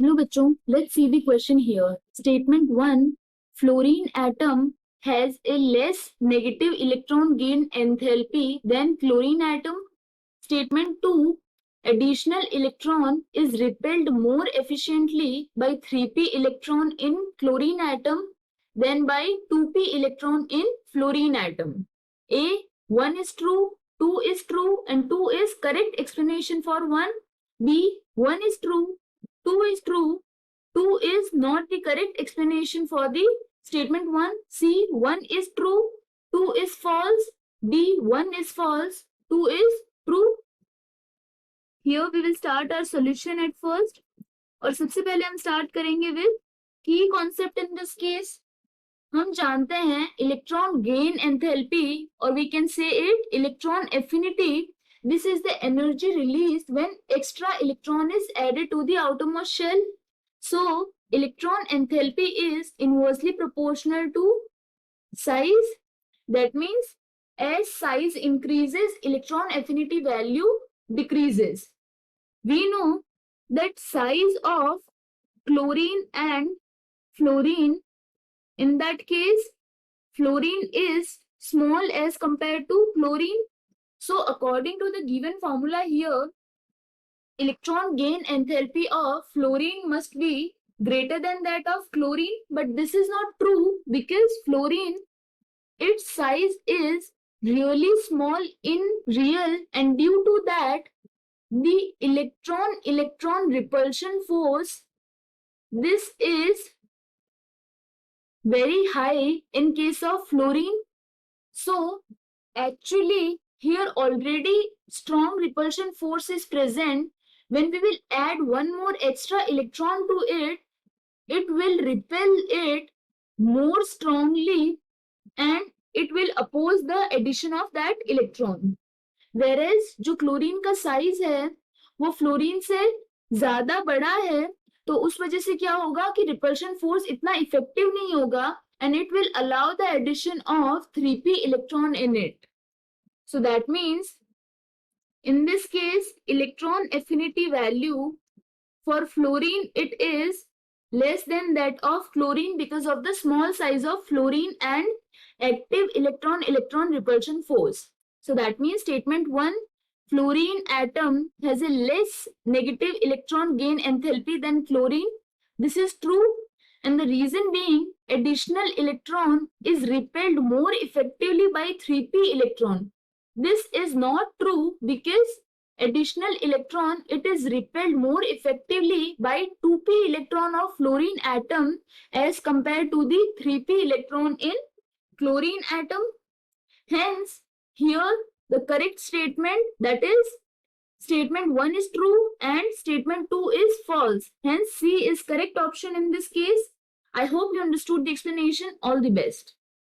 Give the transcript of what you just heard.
Hello bachcho, let's see the question here. Statement 1. Fluorine atom has a less negative electron gain enthalpy than chlorine atom. Statement 2. Additional electron is repelled more efficiently by 3p electron in chlorine atom than by 2p electron in fluorine atom. A. 1 is true, 2 is true and 2 is correct explanation for 1. B. 1 is true, 2 is true, 2 is not the correct explanation for the statement 1. C. 1 is true, 2 is false. D. 1 is false, 2 is true. Here we will start our solution at first. और सबसे पहले हम start करेंगे with की concept in this case. हम जानते हैं electron gain enthalpy और we can say it electron affinity. This is the energy released when extra electron is added to the outermost shell. So, electron enthalpy is inversely proportional to size. That means, as size increases, electron affinity value decreases. We know that size of chlorine and fluorine, in that case, fluorine is small as compared to chlorine. So according to the given formula here, electron gain enthalpy of fluorine must be greater than that of chlorine. But this is not true because fluorine, its size is really small in real, and due to that, the electron repulsion force, this is very high in case of fluorine. So actually here already strong repulsion force is present. When we will add one more extra electron to it, it will repel it more strongly and it will oppose the addition of that electron. Whereas जो chlorine का size है वो fluorine से ज्यादा बड़ा है, तो उस वजह से क्या होगा कि रिपल्शन फोर्स इतना इफेक्टिव नहीं होगा and it will allow the addition of 3p electron in it. So that means in this case electron affinity value for fluorine, it is less than that of chlorine because of the small size of fluorine and active electron repulsion force. So that means statement 1, fluorine atom has a less negative electron gain enthalpy than chlorine. This is true, and the reason being additional electron is repelled more effectively by 3p electron. This is not true because additional electron, it is repelled more effectively by 2p electron of fluorine atom as compared to the 3p electron in chlorine atom. Hence, here the correct statement, that is statement 1 is true and statement 2 is false. Hence, C is correct option in this case. I hope you understood the explanation. All the best.